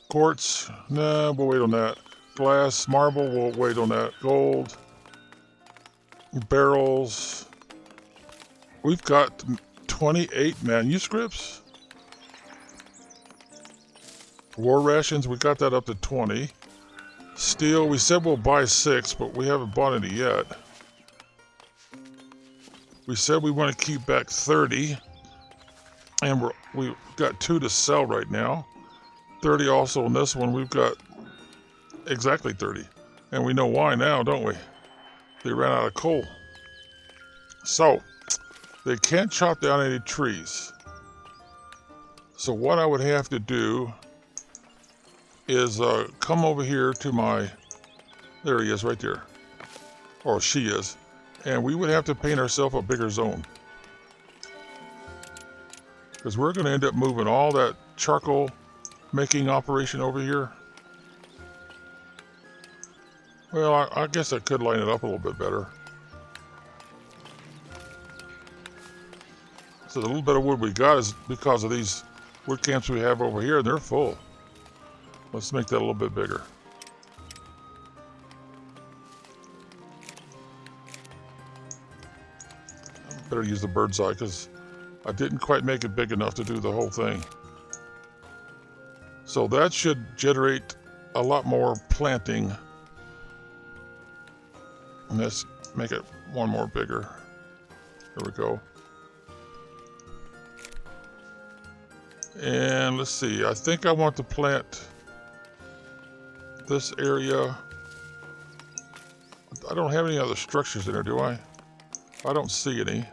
Quartz, nah, we'll wait on that. Glass, marble, we'll wait on that. Gold, barrels. We've got 28 manuscripts. War rations, we got that up to 20. Steel, we said we'll buy 6, but we haven't bought any yet. We said we want to keep back 30, and we've got 2 to sell right now. 30 also in this one, we've got exactly 30. And we know why now, don't we? They ran out of coal. So, they can't chop down any trees. So what I would have to do is come over here to my, there he is right there, or she is, and we would have to paint ourselves a bigger zone, because we're going to end up moving all that charcoal making operation over here. Well, I guess I could line it up a little bit better. So the little bit of wood we got is because of these wood camps we have over here, and they're full. Let's make that a little bit bigger. Better use the bird's eye because I didn't quite make it big enough to do the whole thing. So that should generate a lot more planting. And let's make it one more bigger. There we go. And let's see, I think I want to plant this area. I don't have any other structures in there, do I? I don't see any.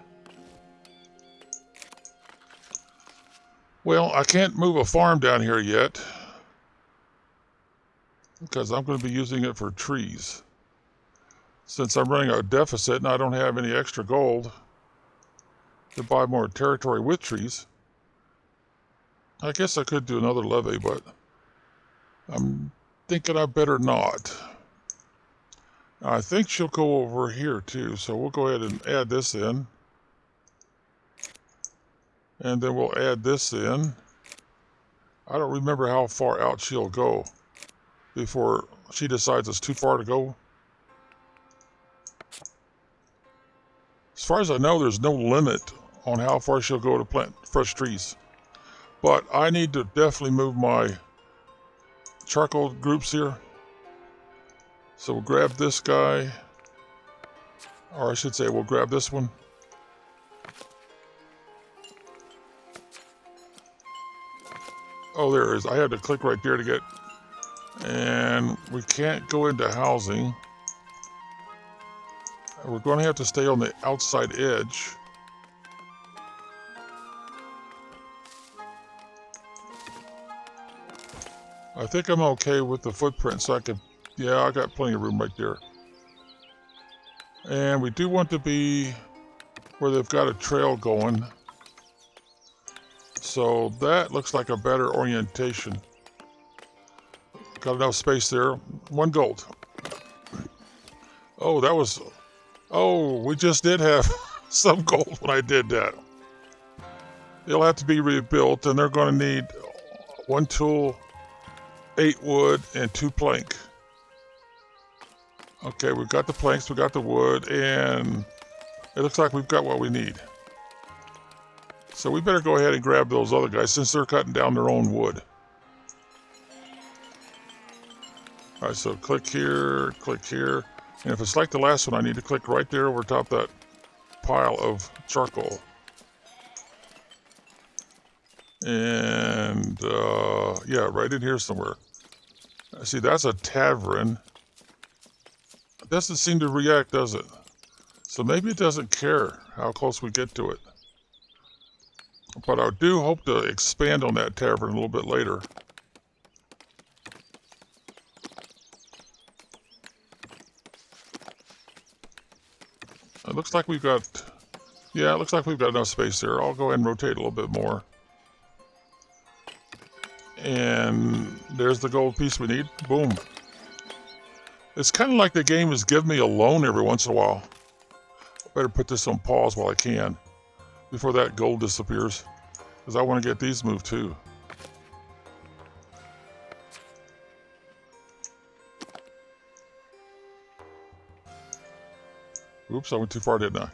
Well, I can't move a farm down here yet because I'm going to be using it for trees. Since I'm running a deficit and I don't have any extra gold to buy more territory with trees, I guess I could do another levee, but I'm thinking I better not. I think she'll go over here too, so we'll go ahead and add this in. And then we'll add this in. I don't remember how far out she'll go before she decides it's too far to go. As far as I know, there's no limit on how far she'll go to plant fresh trees. But I need to definitely move my charcoal groups here. So we'll grab this guy, or I should say we'll grab this one. Oh, there it is. I had to click right there to get, and we can't go into housing. We're going to have to stay on the outside edge. I think I'm okay with the footprint, so I can, yeah, I got plenty of room right there. And we do want to be where they've got a trail going. So that looks like a better orientation. Got enough space there. 1 gold. Oh, that was, oh, we just did have some gold when I did that. It'll have to be rebuilt, and they're going to need 1 tool, 8 wood, and 2 plank. Okay, we've got the planks, we got the wood, and it looks like we've got what we need. So we better go ahead and grab those other guys since they're cutting down their own wood. All right, so click here, and if it's like the last one, I need to click right there over top that pile of charcoal. And yeah, right in here somewhere. See, that's a tavern. It doesn't seem to react, does it? So maybe it doesn't care how close we get to it. But I do hope to expand on that tavern a little bit later. It looks like we've got... Yeah, it looks like we've got enough space there. I'll go ahead and rotate a little bit more. And there's the gold piece we need. Boom. It's kind of like the game is giving me a loan every once in a while. I better put this on pause while I can, before that gold disappears, because I want to get these moved too. Oops, I went too far, didn't I?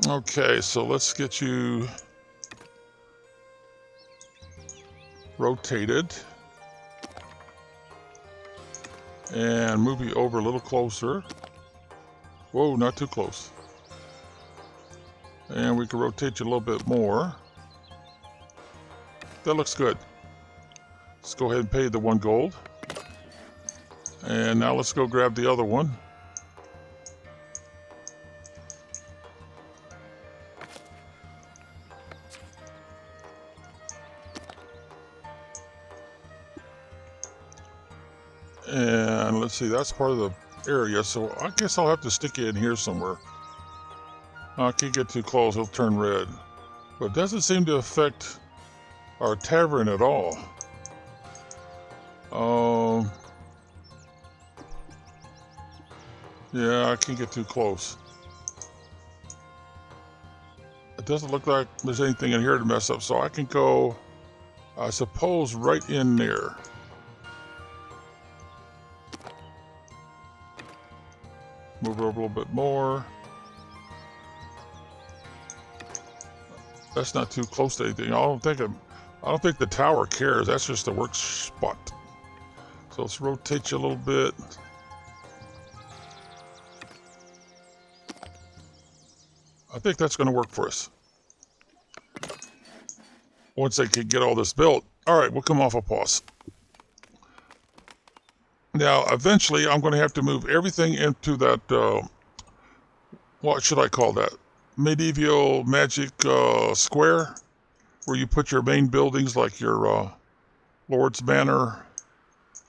Okay, so let's get you rotated and move you over a little closer. Whoa, not too close. And we can rotate you a little bit more. That looks good. Let's go ahead and pay the 1 gold. And now let's go grab the other one. And let's see, that's part of the area, so I guess I'll have to stick it in here somewhere. I can't get too close, it'll turn red. But it doesn't seem to affect our tavern at all. Yeah, I can't get too close. It doesn't look like there's anything in here to mess up, so I can go, I suppose, right in there. Move it over a little bit more. That's not too close to anything. I don't think the tower cares. That's just a work spot. So let's rotate you a little bit. I think that's going to work for us. Once they can get all this built. All right, we'll come off a pause. Now, eventually, I'm going to have to move everything into that, what should I call that? Medieval magic square, where you put your main buildings like your Lord's Manor,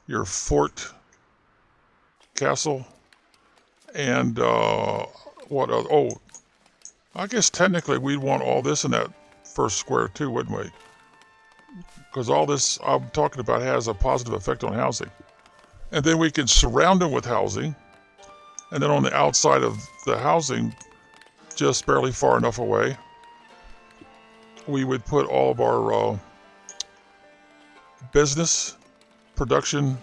your fort, castle, and what other? Oh, I guess technically we'd want all this in that first square too, wouldn't we? Because all this I'm talking about has a positive effect on housing. And then we can surround them with housing. And then on the outside of the housing, just barely far enough away, we would put all of our business, production.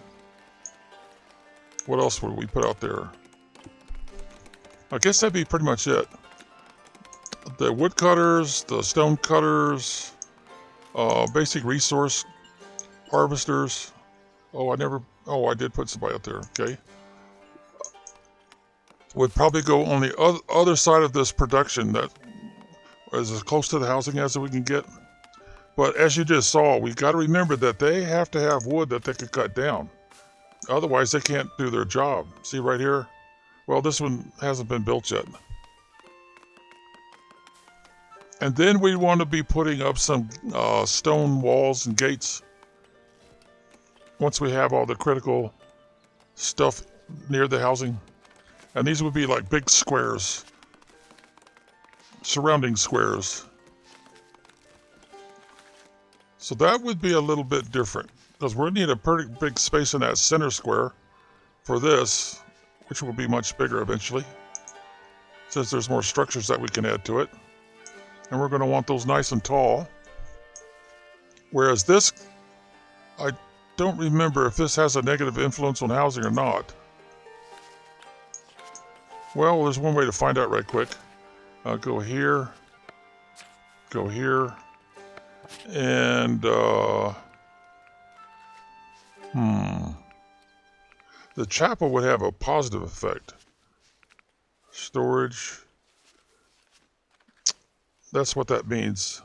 What else would we put out there? I guess that'd be pretty much it. The woodcutters, the stone cutters, basic resource harvesters. Oh, I did put somebody out there, okay. Would probably go on the other side of this production that is as close to the housing as we can get. But as you just saw, we've got to remember that they have to have wood that they can cut down. Otherwise, they can't do their job. See right here? Well, this one hasn't been built yet. And then we want to be putting up some stone walls and gates once we have all the critical stuff near the housing. And these would be like big squares, surrounding squares. So that would be a little bit different, because we're going to need a pretty big space in that center square for this, which will be much bigger eventually, since there's more structures that we can add to it. And we're going to want those nice and tall. Whereas this, I don't remember if this has a negative influence on housing or not. Well, there's one way to find out right quick. Go here, and the chapel would have a positive effect. Storage. That's what that means.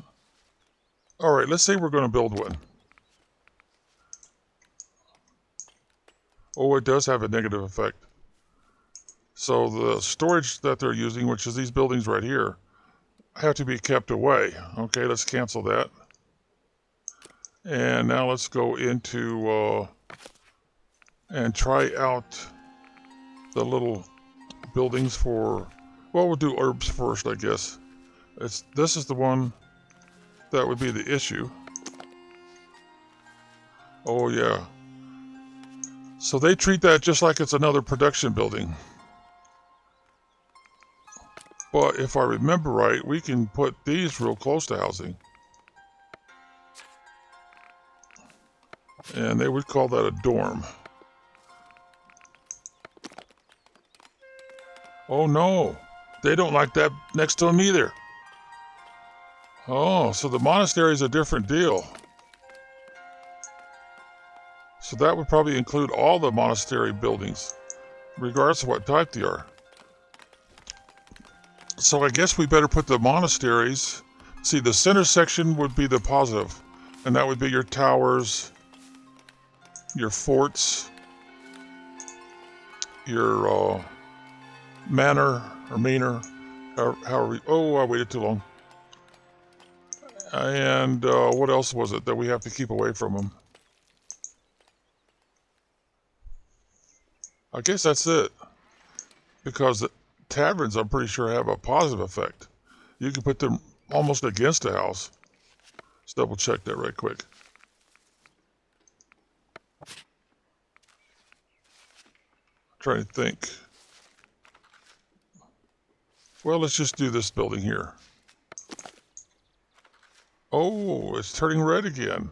All right, let's say we're going to build one. Oh, it does have a negative effect. So the storage that they're using, which is these buildings right here, have to be kept away. Okay, let's cancel that. And now let's go into and try out the little buildings for, well, we'll do herbs first, I guess. This is the one that would be the issue. Oh yeah. So they treat that just like it's another production building. But if I remember right, we can put these real close to housing. And they would call that a dorm. Oh no, they don't like that next to them either. Oh, so the monastery is a different deal. So that would probably include all the monastery buildings, regardless of what type they are. So I guess we better put the monasteries. See, the center section would be the positive, and that would be your towers, your forts, your manor or manor, however. Oh, I waited too long. And what else was it that we have to keep away from them? I guess that's it. Because the taverns, I'm pretty sure, have a positive effect. You can put them almost against a house. Let's double check that right quick. Trying to think. Well, let's just do this building here. Oh, it's turning red again.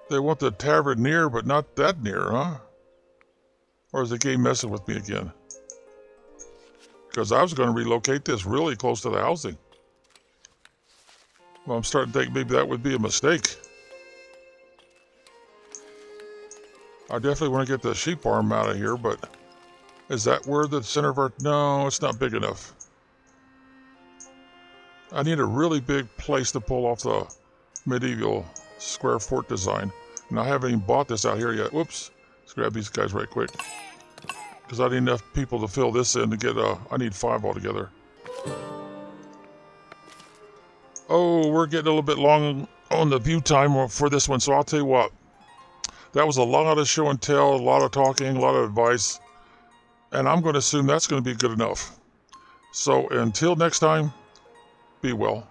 They want the tavern near, but not that near, huh? Or is the game messing with me again? Because I was going to relocate this really close to the housing. Well, I'm starting to think maybe that would be a mistake. I definitely want to get the sheep farm out of here, but is that where the center of our... No, it's not big enough. I need a really big place to pull off the medieval square fort design. And I haven't even bought this out here yet. Whoops. Let's grab these guys right quick. Because I need enough people to fill this in to get, I need 5 altogether. Oh, we're getting a little bit long on the view time for this one, so I'll tell you what. That was a lot of show and tell, a lot of talking, a lot of advice. And I'm going to assume that's going to be good enough. So until next time, be well.